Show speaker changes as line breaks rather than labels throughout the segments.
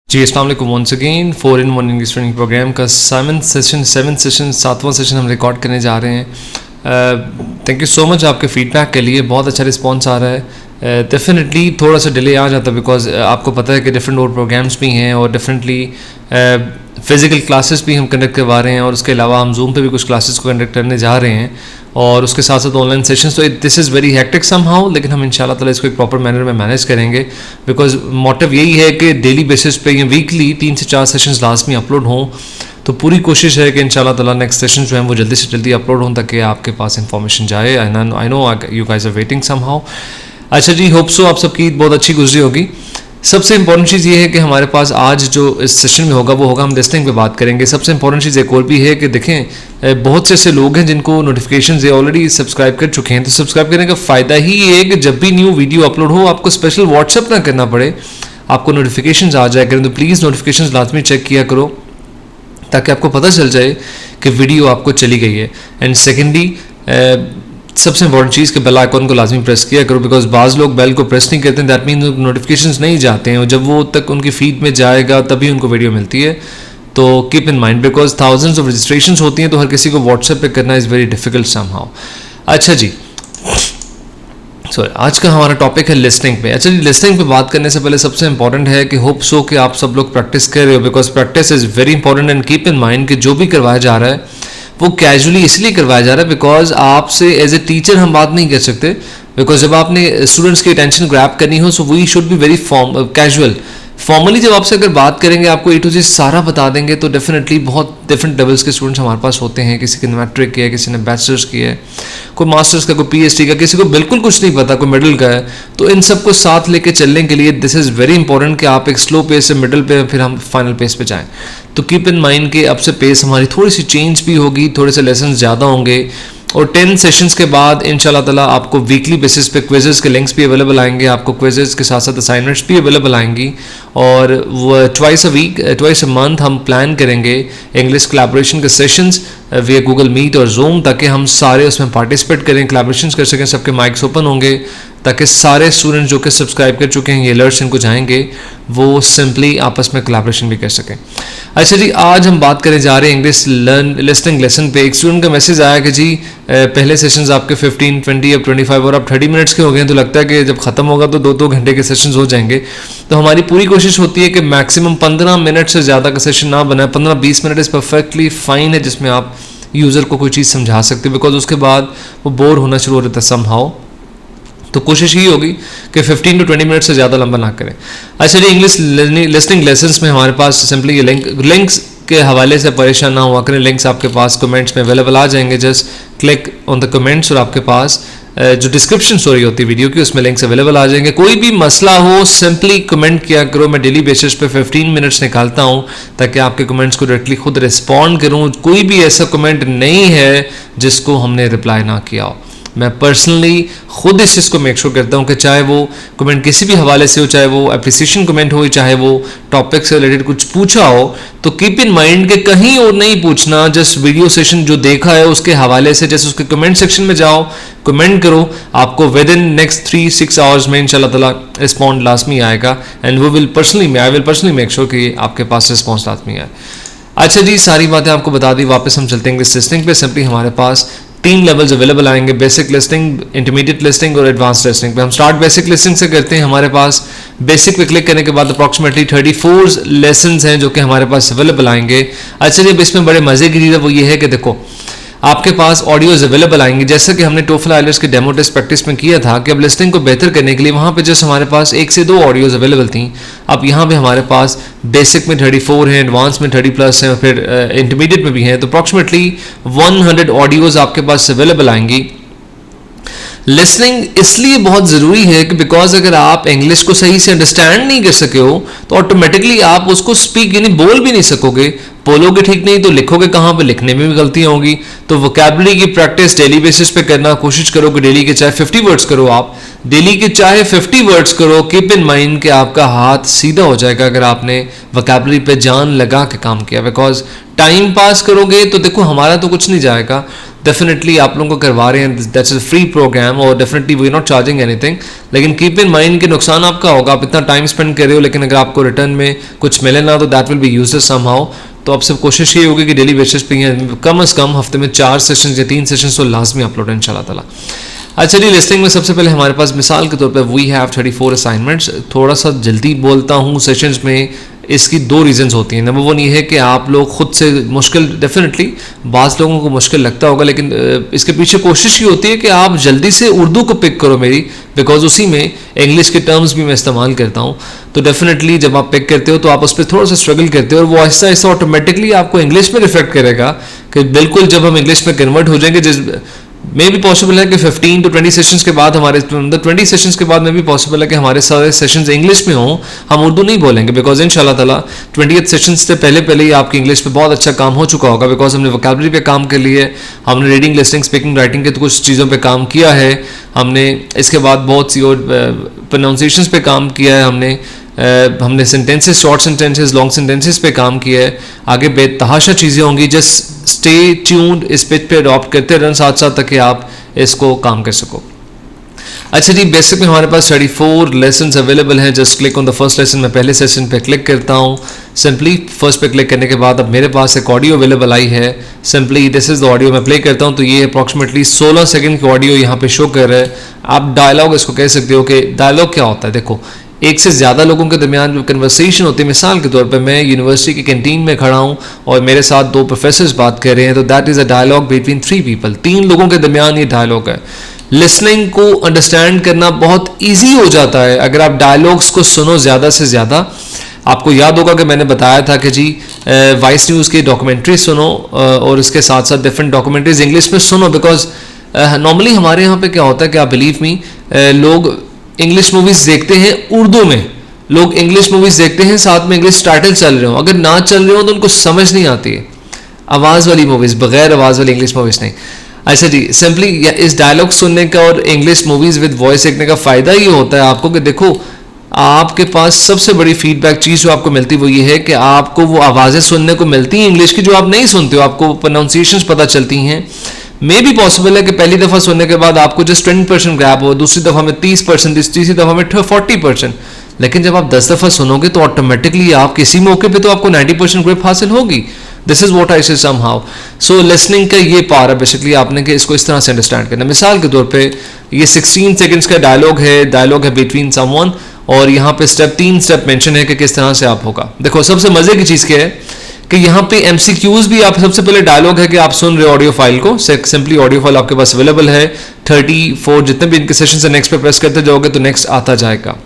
जी अस्सलाम वालेकुम once again 4-in-1 English training program का सेवन्थ सेशन सातवां सेशन हम रिकॉर्ड करने जा रहे हैं। थैंक यू सो मच आपके फीडबैक के लिए, बहुत अच्छा रिस्पांस आ रहा है। डेफिनेटली थोड़ा सा डिले आ जाता है बिकॉज आपको पता है कि डिफरेंट और प्रोग्राम्स भी हैं और डिफरेंटली फ़िज़िकल क्लासेस भी हम कंडक्ट करवा रहे हैं और उसके अलावा हम जूम पे भी कुछ क्लासेस को कंडक्ट करने जा रहे हैं और उसके साथ साथ ऑनलाइन सेशंस। तो this is very hectic somehow, लेकिन हम इंशाल्लाह ताला इसको एक प्रॉपर मैनर में मैनेज करेंगे बिकॉज मोटिव यही है कि डेली बेसिस पे या वीकली 3 से 4 सेशंस लाजमी अपलोड हों। तो पूरी कोशिश है कि इंशाल्लाह ताला नेक्स्ट सेशन जो है वो जल्दी से जल्दी अपलोड हों ताकि आपके पास इंफॉर्मेशन जाए। I know you guys are waiting somehow. अच्छा जी, होप सो आप सबकी ईद बहुत अच्छी गुजरी होगी। सबसे इंपॉर्टेंट चीज़ ये है कि हमारे पास आज जो इस सेशन में होगा वो होगा हम लिस्टिंग पे बात करेंगे। सबसे इंपॉर्टेंट चीज़ एक और भी है कि देखें बहुत से ऐसे लोग हैं जिनको नोटिफिकेशंस ये ऑलरेडी सब्सक्राइब कर चुके हैं। तो सब्सक्राइब करने का फ़ायदा ही ये है कि जब भी न्यू वीडियो अपलोड हो आपको स्पेशल व्हाट्सअप ना करना पड़े, आपको नोटिफिकेशंस आ जाए करें। तो प्लीज़ नोटिफिकेशंस लाजमी चेक किया करो ताकि आपको पता चल जाए कि वीडियो आपको चली गई है। एंड सेकेंडली सबसे इंपॉर्टेंट चीज़ कि बेल आइकॉन को लाजमी प्रेस किया करो बिकॉज बाज़ लोग बेल को प्रेस नहीं करते, दैट मीन नोटिफिकेशंस नहीं जाते हैं और जब वो तक उनकी फीड में जाएगा तभी उनको वीडियो मिलती है। तो keep in mind because thousands of registrations होती हैं तो हर किसी को व्हाट्सएप पे करना इज़ वेरी डिफिकल्ट समहाउ। अच्छा जी, सॉरी, आज का हमारा टॉपिक है लिस्टिंग पे। अच्छा जी, लिस्टिंग पे बात करने से पहले सबसे इंपॉर्टेंट है कि होप सो कि आप सब लोग प्रैक्टिस कर रहे हो because practice is very important. And keep in mind कि जो भी करवाया जा रहा है वो कैजुअली इसलिए करवाया जा रहा है बिकॉज आपसे एज ए टीचर हम बात नहीं कर सकते बिकॉज जब आपने स्टूडेंट्स की अटेंशन ग्रैब करनी हो so we should be very casual. Formally जब आपसे अगर बात करेंगे आपको ए टू जेड सारा बता देंगे तो डेफिनेटली बहुत डिफरेंट लेवल्स के स्टूडेंट्स हमारे पास होते हैं। किसी ने मैट्रिक किया है, किसी ने बैचलर्स किया है, कोई मास्टर्स का, कोई पीएचडी का, किसी को बिल्कुल कुछ नहीं पता, कोई मिडिल का है। तो इन सबको साथ लेके चलने के लिए दिस इज़ वेरी इंपॉर्टेंट कि आप एक स्लो पेस से मिडिल पे फिर हम फाइनल पेस पे जाएँ। तो कीप इन माइंड कि अब से पेस हमारी थोड़ी सी चेंज भी होगी, थोड़े से लेसन ज़्यादा होंगे और 10 सेशंस के बाद इंशाल्लाह ताला आपको वीकली बेसिस पे क्विजेस के लिंक्स भी अवेलेबल आएंगे, आपको क्विजेस के साथ साथ असाइनमेंट्स भी अवेलेबल आएंगी और वो ट्वाइस अ मंथ हम प्लान करेंगे इंग्लिश कोलैबोरेशन के सेशंस विया गूगल मीट और जूम ताकि हम सारे उसमें पार्टिसिपेट करें, कोलैबोरेशंस कर सकें। सबके माइक्स ओपन होंगे ताकि सारे स्टूडेंट जो कि सब्सक्राइब कर चुके हैं ये अलर्ट्स इनको जाएंगे, वो सिंपली आपस में कोलैबोरेशन भी कर सकें। अच्छा जी, आज हम बात करने जा रहे हैं इंग्लिश लिस्टिंग लेसन पे। एक स्टूडेंट का मैसेज आया कि जी पहले सेशंस आपके 15, 20 अब 25 और अब 30 मिनट्स के हो गए हैं, तो लगता है कि जब ख़त्म होगा तो 2-2 घंटे के सेशंस हो जाएंगे। तो हमारी पूरी कोशिश होती है कि मैक्सिमम 15 मिनट से ज़्यादा का सेशन ना बनाए। 15-20 मिनट इज़ परफेक्टली फाइन है जिसमें आप यूज़र को कोई चीज़ समझा सकते हो बिकॉज उसके बाद वो बोर होना शुरू हो जाता है समहाउ। तो कोशिश ही होगी कि 15 to 20 मिनट से ज़्यादा लंबा ना करें। अच्छा जी, इंग्लिश लिस्टिंग लेसन्स में हमारे पास सिंपली ये लिंक्स के हवाले से परेशान ना हुआ करें। लिंक्स आपके पास कमेंट्स में अवेलेबल आ जाएंगे, just click on the comments और आपके पास जो डिस्क्रिप्शन स्टोरी होती है वीडियो की उसमें लिंक्स अवेलेबल आ जाएंगे। कोई भी मसला हो सिंपली कमेंट किया करो। मैं डेली बेसिस पे 15 मिनट्स निकालता हूँ ताकि आपके कमेंट्स को डायरेक्टली खुद रिस्पॉन्ड करूँ। कोई भी ऐसा कमेंट नहीं है जिसको हमने रिप्लाई ना किया हो। मैं पर्सनली खुद इस चीज़ को मेक श्योर करता हूँ कि चाहे वो कमेंट किसी भी हवाले से हो, चाहे वो अप्रिसिएशन कमेंट हो, चाहे वो टॉपिक से रिलेटेड कुछ पूछा हो, तो कीप इन माइंड कि कहीं और नहीं पूछना, जस्ट वीडियो सेशन जो देखा है उसके हवाले से जैसे उसके कमेंट सेक्शन में जाओ, कमेंट करो, आपको विद इन नेक्स्ट 3-6 आवर्स में इंशाल्लाह ताला रिस्पॉन्ड लाजमी आएगा and I will personally make sure कि आपके पास रिस्पॉन्स लाजमी आए। अच्छा जी, सारी बातें आपको बता दी। वापस हम चलते हैं इंग्लिश लिस्टिंग पे। सिंपली हमारे पास 3 लेवल्स अवेलेबल आएंगे, बेसिक लिस्टिंग, इंटरमीडिएट लिस्टिंग और एडवांस लिस्टिंग पे। हम स्टार्ट बेसिक लिस्टिंग से करते हैं। हमारे पास बेसिक पे क्लिक करने के बाद अप्रॉक्सीमेटली 34 लेसन्स हैं जो कि हमारे पास अवेलेबल आएंगे। अच्छा जी, अब इसमें बड़े मजे की चीज़ है वो ये है कि देखो आपके पास ऑडियोज अवेलेबल आएंगे जैसा कि हमने टोफल आइलेट्स के डेमो टेस्ट प्रैक्टिस में किया था कि अब लिस्टिंग को बेहतर करने के लिए वहाँ पे जस्ट हमारे पास 1 से 2 ऑडियोज अवेलेबल थी। अब यहाँ पे हमारे पास बेसिक में 34 हैं, एडवांस में 30+ हैं और फिर इंटरमीडिएट में भी हैं। तो अप्रॉक्सीमेटली 100 ऑडियोज आपके पास अवेलेबल आएंगी। लिसनिंग इसलिए बहुत ज़रूरी है कि बिकॉज अगर आप इंग्लिश को सही से अंडरस्टैंड नहीं कर सके हो तो ऑटोमेटिकली आप उसको स्पीक यानी बोल भी नहीं सकोगे। बोलोगे ठीक नहीं तो लिखोगे कहाँ पे, लिखने में भी गलतियाँ होंगी। तो वोकैबुलरी की प्रैक्टिस डेली बेसिस पे करना कोशिश करो कि डेली के चाहे 50 वर्ड्स करो, आप डेली के चाहे 50 वर्ड्स करो। कीप इन माइंड कि आपका हाथ सीधा हो जाएगा अगर आपने वोकैबुलरी पे जान लगा के काम किया। बिकॉज टाइम पास करोगे तो देखो हमारा तो कुछ नहीं जाएगा, डेफिनेटली आप लोगों को करवा रहे हैं, दैट्स अ फ्री प्रोग्राम और definitely we are not charging anything. लेकिन कीप इन माइंड कि नुकसान आपका होगा, आप इतना टाइम स्पेंड कर रहे हो लेकिन अगर आपको रिटर्न में कुछ मिले ना तो that will be useless somehow. तो आपसे कोशिश ये होगी कि डेली बेसिस पे कम से कम हफ्ते में 4 सेशन या 3 सेशन तो लाजमी अपलोड इंशाल्लाह ताला। अच्छा जी, लिस्टिंग में सबसे पहले हमारे पास मिसाल के तौर पर वी हैव 34 असाइनमेंट्स। थोड़ा सा जल्दी बोलता हूँ सेशंस में, इसकी 2 रीजंस होती हैं। नंबर 1 ये है कि आप लोग खुद से मुश्किल, डेफिनेटली बाज़ लोगों को मुश्किल लगता होगा, लेकिन इसके पीछे कोशिश ये होती है कि आप जल्दी से उर्दू को पिक करो मेरी, बिकॉज उसी में इंग्लिश के टर्म्स भी मैं इस्तेमाल करता हूँ। तो डेफिनेटली जब आप पिक करते हो तो आप उस पर थोड़ा सा स्ट्रगल करते हो और वो आहिस्ता आहिस्ता ऑटोमेटिकली आपको इंग्लिश में रिफ्लेक्ट करेगा कि बिल्कुल जब हम इंग्लिश में कन्वर्ट हो जाएंगे, जिस मे भी पॉसिबल है कि 15 to 20 सेशंस के बाद हमारे 20 सेशंस के बाद में भी पॉसिबल है कि हमारे सारे सेशंस इंग्लिश में हों, हम उर्दू नहीं बोलेंगे, बिकॉज इंशाल्लाह ताला 20th सेशंस से पहले ही आपकी इंग्लिश पे बहुत अच्छा काम हो चुका होगा, बिकॉज हमने वोकैबुलरी पे काम कर लिया है, हमने रीडिंग, लिसनिंग, स्पीकिंग, राइटिंग के तो कुछ चीज़ों पे काम किया है हमने, इसके बाद बहुत सी और प्रोनाउंसिएशंस पे काम किया है हमने sentences, short sentences, long sentences पे काम किया है। आगे बेतहाशा चीज़ें होंगी, जस्ट स्टे ट्यून्ड, इस पेज पे अडॉप्ट करते रहना साथ साथ ताकि आप इसको काम कर सको। अच्छा जी, बेसिक में हमारे पास 34 लेसन्स अवेलेबल हैं। Just click on the first lesson. मैं पहले सेशन पे क्लिक करता हूँ। सिंपली फर्स्ट पे क्लिक करने के बाद अब मेरे पास एक ऑडियो अवेलेबल आई है। Simply this is the audio, मैं प्ले करता हूँ तो ये अप्रॉक्सीमेटली 16 सेकंड की ऑडियो यहाँ पे शो कर रहा है। आप डायलॉग इसको कह सकते हो कि डायलॉग क्या होता है। देखो, एक से ज़्यादा लोगों के दरमियान जो कन्वर्सेशन होती है, मिसाल के तौर पे मैं यूनिवर्सिटी की कैंटीन में खड़ा हूँ और मेरे साथ 2 प्रोफेसर्स बात कर रहे हैं, तो that is a dialogue between 3 people, 3 लोगों के दरमियान ये डायलॉग है। लिसनिंग को अंडरस्टैंड करना बहुत ईजी हो जाता है अगर आप डायलॉग्स को सुनो ज़्यादा से ज़्यादा। आपको याद होगा कि मैंने बताया था कि जी वाइस न्यूज़ की डॉक्यूमेंट्री सुनो और इसके साथ साथ डिफरेंट डॉक्यूमेंट्रीज इंग्लिश में सुनो, बिकॉज नॉर्मली हमारे यहाँ पे क्या होता है कि आप बिलीव मी, लोग इंग्लिश मूवीज़ देखते हैं उर्दू में, लोग इंग्लिश मूवीज़ देखते हैं साथ में इंग्लिश टाइटल चल रहे हो, अगर ना चल रहे हो तो उनको समझ नहीं आती है। आवाज़ वाली मूवीज़, बगैर आवाज़ वाली इंग्लिश मूवीज़ नहीं। अच्छा जी, सिंपली इस डायलॉग सुनने का और इंग्लिश मूवीज़ विद वॉइस देखने का फ़ायदा ये होता है आपको कि देखो, आपके पास सबसे बड़ी फीडबैक चीज़ जो आपको मिलती है वो ये है कि आपको वो आवाज़ें सुनने को मिलती हैं इंग्लिश की जो आप नहीं सुनते हो, आपको प्रोनाउंसिएशंस पता चलती हैं। मे भी पॉसिबल है कि पहली दफ़ा सुनने के बाद आपको जस्ट 20% ग्रैब हो, दूसरी दफ़ा में 30%, तीसरी दफ़ा में 40%, लेकिन जब आप 10 दफ़ा सुनोगे तो ऑटोमेटिकली आप किसी मौके पे तो आपको 90% ग्रिप हासिल होगी। दिस इज़ वॉट आई से सम हाउ। सो लिसनिंग का ये पार है बेसिकली आपने कि इसको इस तरह से अंडरस्टैंड करना। मिसाल के तौर पे ये 16 सेकंड्स का डायलॉग है बिटवीन समवन, और यहाँ पे 3 स्टेप मेंशन है कि किस तरह से आप होगा। देखो, सबसे मज़े की चीज़ क्या है कि यहाँ पे MCQs भी, आप सबसे पहले डायलॉग है कि आप सुन रहे ऑडियो फाइल को, सिंपली ऑडियो फाइल आपके पास अवेलेबल है। 34 जितने भी इनके सेशन से नेक्स्ट पे प्रेस करते जाओगे तो नेक्स्ट आता जाएगा।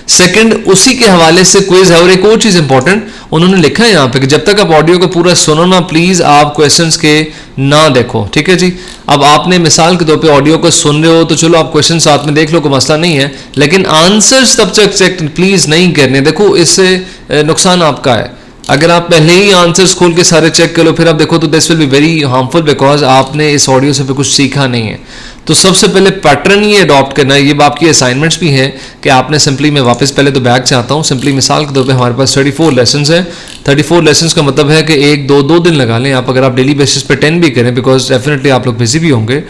सेकंड, उसी के हवाले से क्विज है। और एक और चीज़ इंपॉर्टेंट उन्होंने लिखा है यहाँ पे कि जब तक आप ऑडियो को पूरा सुनो ना, प्लीज़ आप क्वेश्चंस के ना देखो, ठीक है जी। अब आपने मिसाल के तौर पे ऑडियो को सुन रहे हो तो चलो आप क्वेश्चन साथ में देख लो, कोई मसला नहीं है, लेकिन आंसर्स तब तक चेक प्लीज़ नहीं करने। देखो, इससे नुकसान आपका है। अगर आप पहले ही आंसर्स खोल के सारे चेक कर लो फिर आप देखो तो this will be very harmful, because आपने इस ऑडियो से फिर कुछ सीखा नहीं है। तो सबसे पहले पैटर्न ये अडॉप्ट करना है। ये आपकी असाइनमेंट्स भी हैं कि आपने सिंपली, मैं वापस पहले तो बैक से आता हूँ, सिंपली मिसाल के तौर पे हमारे पास 34 लेसन्स हैं। 34 लेसन्स का मतलब है कि 1-2 दिन लगा लें आप। अगर आप डेली बेसिस पे 10 भी करें, बिकॉज डेफिनेटली आप लोग बिजी भी होंगे,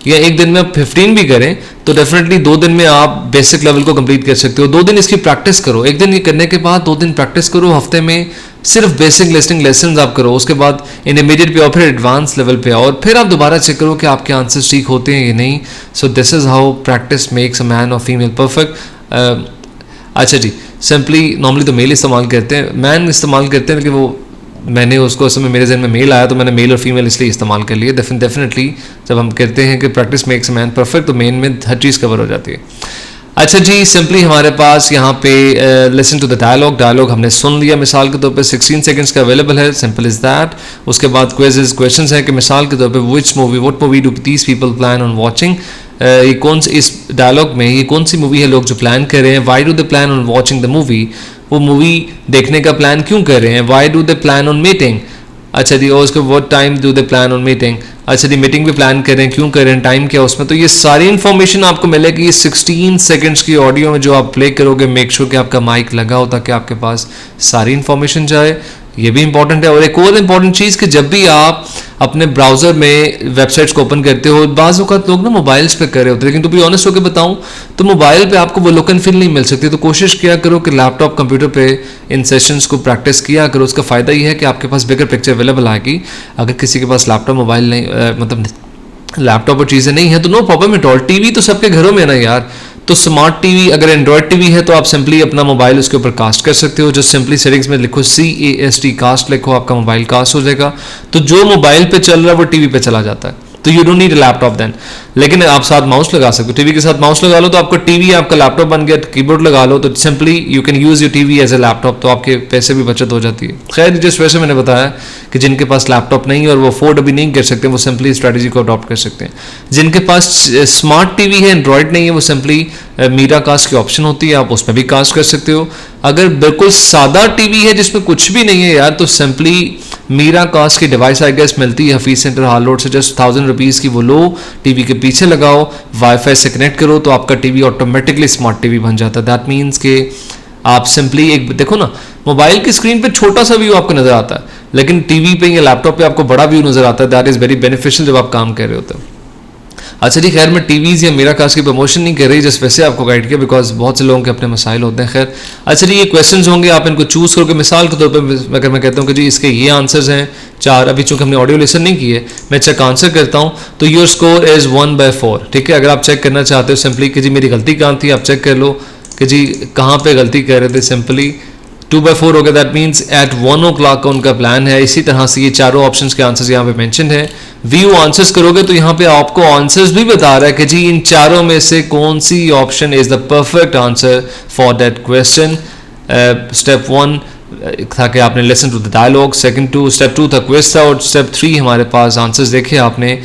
या एक दिन में आप 15 भी करें तो डेफिनेटली 2 दिन में आप बेसिक लेवल को कंप्लीट कर सकते हो। 2 दिन इसकी प्रैक्टिस करो, एक दिन ये करने के बाद 2 दिन प्रैक्टिस करो, हफ्ते में सिर्फ बेसिक लिसनिंग लेसन्स आप करो, उसके बाद इंटरमीडिएट पे और फिर एडवांस लेवल पे, और फिर आप दोबारा चेक करो कि आपके आंसर्स ठीक होते हैं या नहीं। So this is how practice makes a man और फीमेल परफेक्ट। अच्छा जी, सिंपली नॉर्मली तो मेल इस्तेमाल करते हैं, मैन इस्तेमाल करते हैं, लेकिन वो मैंने उसको उस समय मेरे जहन में मेल आया तो मैंने मेल और फीमेल इसलिए इस्तेमाल कर लिया। डेफिनेटली जब हम कहते हैं कि practice makes a man perfect तो मेन में हर चीज़ कवर हो जाती है। अच्छा जी, सिंपली हमारे पास यहाँ पे लिसन टू द डायलॉग हमने सुन लिया। मिसाल के तौर पे 16 सेकंड्स का अवेलेबल है, सिंपल इज दैट। उसके बाद क्वेश्चंस हैं कि मिसाल के तौर पे what movie do these people plan on watching. ये कौन सी, इस डायलॉग में ये कौन सी मूवी है लोग जो प्लान कर रहे हैं। Why do they plan on watching the movie, वो मूवी देखने का प्लान क्यों कर रहे हैं। Why do they plan on meeting. अच्छा जी, और उसके what time do they plan on meeting. अच्छा जी, मीटिंग भी प्लान करें, क्यों करें, टाइम क्या उसमें। तो ये सारी इन्फॉर्मेशन आपको मिलेगी 16 सेकंड्स की ऑडियो में जो आप प्ले करोगे। मेक श्योर कि आपका माइक लगा हो ताकि आपके पास सारी इन्फॉर्मेशन जाए। ये भी इंपॉर्टेंट है। और एक और इंपॉर्टेंट चीज़ कि जब भी आप अपने ब्राउज़र में वेबसाइट्स को ओपन करते हो, बाज़ वक़्त लोग ना मोबाइल्स पे कर रहे होते हैं, लेकिन टू बी ऑनेस्ट होकर बताऊं तो मोबाइल पे आपको वो लुक एंड फील नहीं मिल सकती। तो कोशिश किया करो कि लैपटॉप कंप्यूटर पे इन सेशंस को प्रैक्टिस किया करो। उसका फ़ायदा ये है कि आपके पास बिगर पिक्चर अवेलेबल आएगी। अगर किसी के पास लैपटॉप मोबाइल नहीं मतलब लैपटॉप और चीज़ें नहीं है तो no problem at all. TV तो सबके घरों में है ना यार, तो स्मार्ट टीवी, अगर एंड्रॉयड टीवी है तो आप सिंपली अपना मोबाइल उसके ऊपर कास्ट कर सकते हो। जो सिंपली सेटिंग्स में लिखो CAST कास्ट लिखो, आपका मोबाइल कास्ट हो जाएगा। तो जो मोबाइल पे चल रहा है वो टीवी पे चला जाता है, तो you don't need laptop then. लेकिन आप साथ माउस लगा सकते हो, टीवी के साथ माउस लगा लो तो आपका टीवी आपका लैपटॉप बन गया। कीबोर्ड लगा लो तो simply you can use your TV as a laptop, तो आपके पैसे भी बचत हो जाती है। खैर जिस वजह से मैंने बताया कि जिनके पास लैपटॉप नहीं है और वो अफोर्ड अभी नहीं कर सकते, वो सिंपली स्ट्रैटेजी को अडॉप्ट कर सकते हैं। जिनके पास स्मार्ट टीवी है, एंड्रॉयड नहीं है, वो सिंपली मीरा कास्ट की ऑप्शन होती है, आप उस पर भी कास्ट कर सकते हो। अगर बिल्कुल सादा टीवी है जिसमें कुछ भी नहीं है यार, तो सिंपली मीरा कास्ट की डिवाइस आई गेस मिलती है हफीज सेंटर हाल रोड से, जस्ट 1000 रुपीज़ की। वो लो, टीवी के पीछे लगाओ, वाईफाई से कनेक्ट करो, तो आपका टीवी ऑटोमेटिकली स्मार्ट टीवी बन जाता है। दैट मीन्स कि आप सिंपली एक देखो ना, मोबाइल की स्क्रीन पे छोटा सा व्यू आपको नजर आता है, लेकिन टीवी पे या लैपटॉप पे आपको बड़ा व्यू नजर आता है। दैट इज़ वेरी बेनिफिशियल जब आप काम कर रहे होते हैं। अच्छा जी, खैर मैं टीवीज़ या मेरा कास्ट की प्रमोशन नहीं कर रही, जस्ट वैसे आपको गाइड किया बिकॉज बहुत से लोगों के अपने मसाइल होते हैं। खैर अच्छा जी, ये क्वेश्चंस होंगे, आप इनको चूज़ करोगे। मिसाल के तौर पर अगर मैं कहता हूँ कि जी इसके ये आंसर्स हैं 4, अभी चूँकि हमने ऑडियो लिसन नहीं किए, मैं चेक आंसर करता हूँ, तो योर स्कोर इज़ 1/4। ठीक है, अगर आप चेक करना चाहते हो सिंपली कि जी मेरी गलती कहाँ थी, आप चेक कर लो कि जी कहाँ पर गलती कर रहे थे। सिंपली 2/4 हो गया। दैट मीन्स एट 1 o'clock का उनका प्लान है। इसी तरह से ये चारों ऑप्शंस के आंसर्स यहाँ पे मेंशन है। व्यू आंसर्स करोगे तो यहाँ पे आपको आंसर्स भी बता रहा है कि जी इन चारों में से कौन सी option is the perfect answer for that question. Step 1 था कि आपने listen to the dialogue, step 2 था क्विज था, और स्टेप 3 हमारे पास आंसर्स देखे आपने।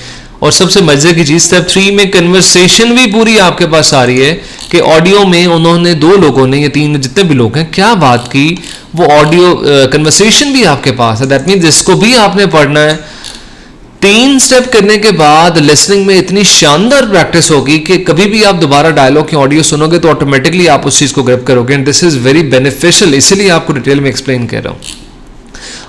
और सबसे मजे की चीज स्टेप 3 में कन्वर्सेशन भी पूरी आपके पास आ रही है कि ऑडियो में उन्होंने 2 लोगों ने या 3 जितने भी लोग हैं क्या बात की, वो ऑडियो कन्वर्सेशन भी आपके पास है। दैट मीन्स इसको भी आपने पढ़ना है। 3 स्टेप करने के बाद लिसनिंग में इतनी शानदार प्रैक्टिस होगी कि कभी भी आप दोबारा डायलॉग की ऑडियो सुनोगे तो ऑटोमेटिकली आप उस चीज़ को ग्रैब करोगे। And this is very beneficial, इसीलिए आपको डिटेल में एक्सप्लेन कर रहा हूँ।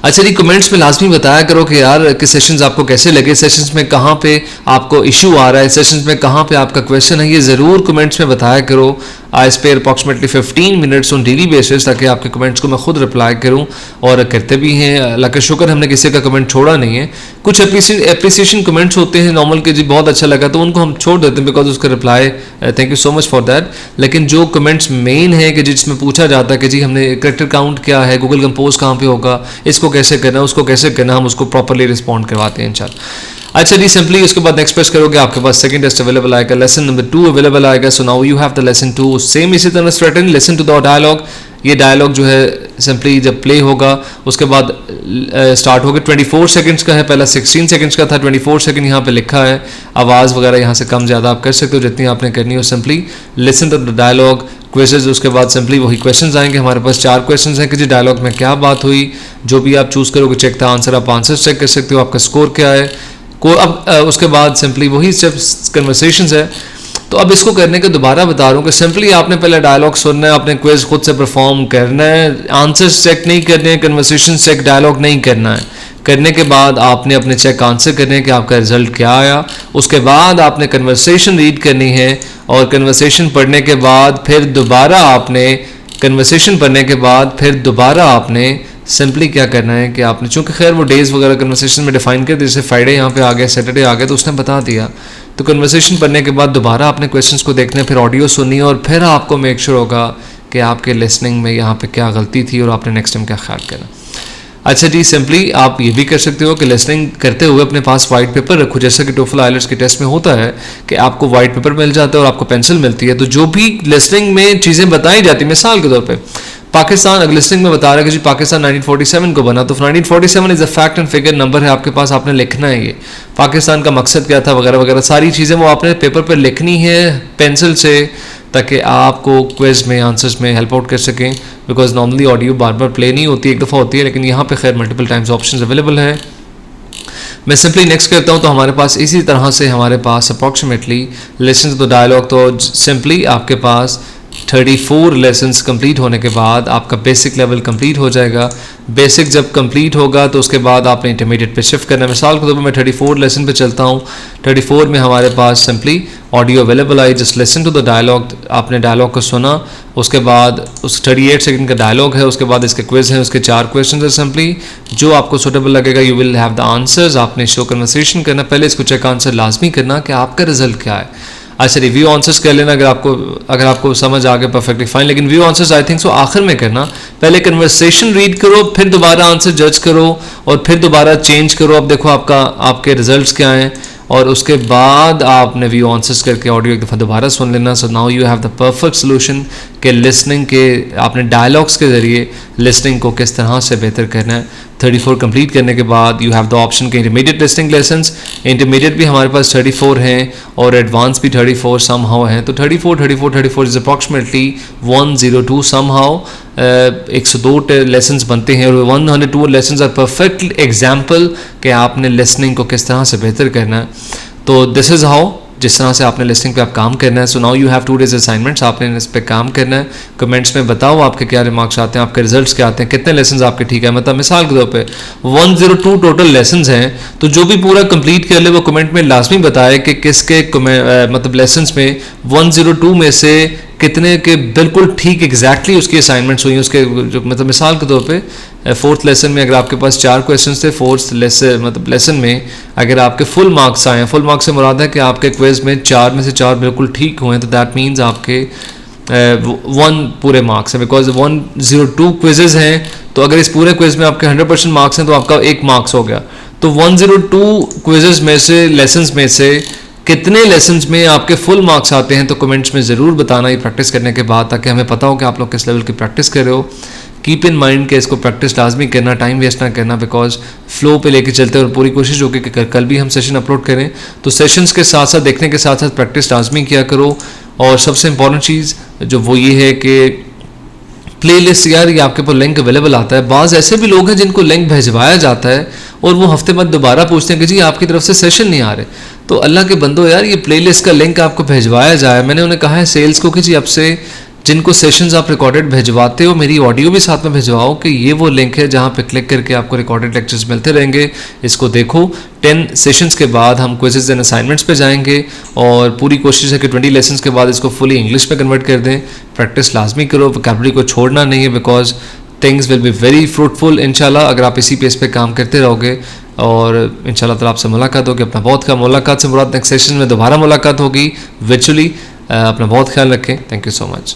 अच्छा जी, कमेंट्स में लाजमी बताया करो कि यार कि सेशंस आपको कैसे लगे, सेशंस में कहाँ पे आपको इशू आ रहा है, सेशंस में कहाँ पे आपका क्वेश्चन है, ये ज़रूर कमेंट्स में बताया करो। I spare approximately 15 minutes on daily basis ताकि आपके कमेंट्स को मैं खुद रिप्लाई करूं, और करते भी हैं। अल्लाह का शुक्र हमने किसी का कमेंट छोड़ा नहीं है। कुछ एप्रिसिएशन कमेंट्स होते हैं नॉर्मल के, जी बहुत अच्छा लगा, तो उनको हम छोड़ देते हैं बिकॉज उसका reply thank you so much for that. लेकिन जो कमेंट्स मेन है कि जिसमें पूछा जाता है कि जी हमने करेक्टर काउंट क्या है, गूगल कंपोज कहाँ पे होगा, इसको कैसे करना, उसको कैसे करना, हम उसको प्रॉपरली रिस्पॉन्ड करवाते हैं इंशाल्लाह। अच्छा जी, सिंपली उसके बाद नेक्स्ट प्रेस करोगे, आपके पास सेकंड टेस्ट अवेलेबल आएगा, लेसन नंबर 2 अवेलेबल आएगा। So now you have the lesson 2। Same इसी तरह straighten listen to the dialogue. ये डायलॉग जो है सिंपली जब प्ले होगा उसके बाद स्टार्ट होगा। 24 सेकंड्स का है, पहला 16 सेकंड्स का था, 24 सेकंड यहाँ पे लिखा है। आवाज़ वगैरह यहाँ से कम ज़्यादा आप कर सकते हो जितनी आपने करनी हो। Simply listen to the dialogue, questions, उसके बाद सिंपली वही क्वेश्चंस आएंगे। हमारे पास 4 क्वेश्चंस हैं कि जी डायलॉग में क्या बात हुई, जो भी आप चूज़ करोगे चेक द आंसर, आप आंसर चेक कर सकते हो, आपका स्कोर क्या है को। अब उसके बाद सिंपली वही स्टेप्स कन्वर्सेशंस है। तो अब इसको करने के दोबारा बता रहा हूँ कि सिंपली आपने पहले डायलॉग सुनना है, आपने क्विज खुद से परफॉर्म करना है, आंसर्स चेक नहीं करने हैं, कन्वर्सेशन चेक डायलॉग नहीं करना है। करने के बाद आपने अपने चेक आंसर करने हैं कि आपका रिजल्ट क्या आया। उसके बाद आपने कन्वर्सेशन रीड करनी है, और कन्वर्सेशन पढ़ने के बाद फिर दोबारा आपने कन्वर्सेशन पढ़ने के बाद फिर दोबारा आपने सिंपली क्या करना है कि आपने, चूंकि खैर वो डेज वगैरह कन्वर्सेशन में डिफाइन कर, जैसे फ्राइडे यहाँ पे आ गया, सैटरडे आ गया, तो उसने बता दिया। तो कन्वर्सेशन पढ़ने के बाद दोबारा आपने क्वेश्चंस को देखना है, फिर ऑडियो सुनिए, और फिर आपको मेक श्योर होगा कि आपके लिसनिंग में यहाँ पे क्या गलती थी और आपने नेक्स्ट टाइम क्या ख्याल करना। अच्छा जी, सिंपली आप ये भी कर सकते हो कि लिसनिंग करते हुए अपने पास वाइट पेपर रखो, जैसा कि टोफल आइलेट्स के टेस्ट में होता है कि आपको वाइट पेपर मिल जाता है और आपको पेंसिल मिलती है। तो जो भी लिसनिंग में चीज़ें बताई जाती हैं, मिसाल के तौर पे पाकिस्तान अगर लिस्टिंग में बता रहा है कि जी पाकिस्तान 1947 को बना, तो 1947 is a fact and figure number है आपके पास, आपने लिखना है ये पाकिस्तान का मकसद क्या था वगैरह वगैरह सारी चीज़ें वो आपने पेपर पर लिखनी है पेंसिल से, ताकि आपको क्विज में आंसर्स में हेल्प आउट कर सकें। Because normally audio bar bar play नहीं होती, एक दफ़ा होती है, लेकिन यहाँ पे खैर मल्टीपल टाइम्स ऑप्शंस अवेलेबल है। मैं सिंपली नेक्स्ट करता हूँ, तो हमारे पास इसी तरह से हमारे पास approximately listen to the dialogue, तो सिंपली आपके पास 34 लेसन्स कंप्लीट होने के बाद आपका बेसिक लेवल कंप्लीट हो जाएगा। बेसिक जब कंप्लीट होगा तो उसके बाद आपने इंटरमीडिएट पे शिफ्ट करना है। मिसाल के तौर पर मैं 34 लेसन पे चलता हूँ। 34 में हमारे पास सिंपली ऑडियो अवेलेबल आई, just listen to the dialogue. आपने डायलॉग को सुना, उसके बाद उस 38 सेकंड का डायलॉग है, उसके बाद इसके क्विज हैं, उसके 4 क्वेश्चन है। सिंपली जो आपको सूटेबल लगेगा you will have the answers. आपने शो कन्वर्सेशन करना, पहले इसको चेक आंसर लाजमी करना कि आपका रिजल्ट क्या है। अच्छा, रिव्यू आंसर्स कर लेना अगर आपको समझ आ गया परफेक्टली फाइन, लेकिन view answers I think so आखिर में करना। पहले कन्वर्सेशन रीड करो, फिर दोबारा आंसर जज करो और फिर दोबारा चेंज करो। अब देखो आपके रिजल्ट्स क्या हैं और उसके बाद आपने व्यू आंसर्स करके ऑडियो एक दफ़ा दोबारा सुन लेना। सो now you have the perfect solution के लिसनिंग के आपने डायलॉग्स के ज़रिए लिसनिंग को किस तरह से बेहतर करना है। 34 कंप्लीट करने के बाद यू हैव द ऑप्शन के इंटरमीडिएट लिसनिंग लेसन्स। इंटरमीडिएट भी हमारे पास 34 हैं और एडवांस भी 34 सम हाउ हैं। तो 34 is approximately 102 somehow 102 lessons बनते हैं और 102 लेसन्स आर परफेक्ट एग्जाम्पल कि आपने लिसनिंग को किस तरह से बेहतर करना है। तो दिस इज़ हाउ, जिस तरह से आपने लिसनिंग पे आप काम करना है। सो now you have 2 days assignments, आपने इस पे काम करना है। कमेंट्स में बताओ आपके क्या रिमार्क्स आते हैं, आपके रिजल्ट्स क्या आते हैं, कितने लेसन्स आपके ठीक है। मतलब मिसाल के तौर पे 102 टोटल लेसन्स हैं, तो जो भी पूरा कंप्लीट कर ले वो कमेंट में लाजमी बताए कि किसके मतलब लेसन्स में 102 में से कितने के बिल्कुल ठीक एग्जैक्टली उसकी असाइनमेंट्स हुई। उसके जो मतलब मिसाल के तौर पे 4th लेसन में अगर आपके पास 4 क्वेश्चन थे, 4th लेसन में अगर आपके फुल मार्क्स आए हैं, फुल मार्क्स से मुराद है कि आपके क्विज में 4 में से 4 बिल्कुल ठीक हुए हैं, तो दैट मीन्स आपके 1 पूरे मार्क्स हैं। बिकॉज 102 क्विजेज हैं, तो अगर इस पूरे क्विज में आपके 100% मार्क्स हैं तो आपका 1 मार्क्स हो गया। तो 102 क्विजेज में से लेसन्स में से कितने लेसन्स में आपके फुल मार्क्स आते हैं, तो कमेंट्स में ज़रूर बताना ये प्रैक्टिस करने के बाद, ताकि हमें पता हो कि आप लोग किस लेवल की प्रैक्टिस कर रहे हो। कीप इन माइंड कि इसको प्रैक्टिस लाजमी करना, टाइम वेस्ट ना करना, बिकॉज फ्लो पे लेके चलते हैं और पूरी कोशिश होगी कि कल भी हम सेशन अपलोड करें। तो सेशंस के साथ साथ देखने के साथ साथ प्रैक्टिस लाजमी किया करो। और सबसे इंपॉर्टेंट चीज़ जो वो ये है कि प्लेलिस्ट, यार ये आपके पास लिंक अवेलेबल आता है। बाज़ ऐसे भी लोग हैं जिनको लिंक भेजवाया जाता है और वो हफ्ते बाद दोबारा पूछते हैं कि जी आपकी तरफ से सेशन नहीं आ रहे। तो अल्लाह के बंदो, यार ये प्लेलिस्ट का लिंक आपको भेजवाया जाए। मैंने उन्हें कहा है सेल्स को कि जी अब से जिनको सेशंस आप रिकॉर्डेड भेजवाते हो, मेरी ऑडियो भी साथ में भेजवाओ कि ये वो लिंक है जहाँ पे क्लिक करके आपको रिकॉर्डेड लेक्चर्स मिलते रहेंगे। इसको देखो। 10 सेशंस के बाद हम क्विजेज एंड असाइनमेंट्स पे जाएंगे और पूरी कोशिश है कि 20 लेसन्स के बाद इसको फुली इंग्लिश में कन्वर्ट कर दें। प्रैक्टिस लाजमी करो, वोकैबुलरी को छोड़ना नहीं है, because things will be very fruitful इंशाल्लाह अगर आप इसी पेस पे काम करते रहोगे। और इंशाल्लाह ताला आपसे मुलाकात होगी। अपना बहुत ख्याल, मुलाकात से मुराद नेक्स्ट सेशन में दोबारा मुलाकात होगी वर्चुअली। अपना बहुत ख्याल रखें। Thank you so much.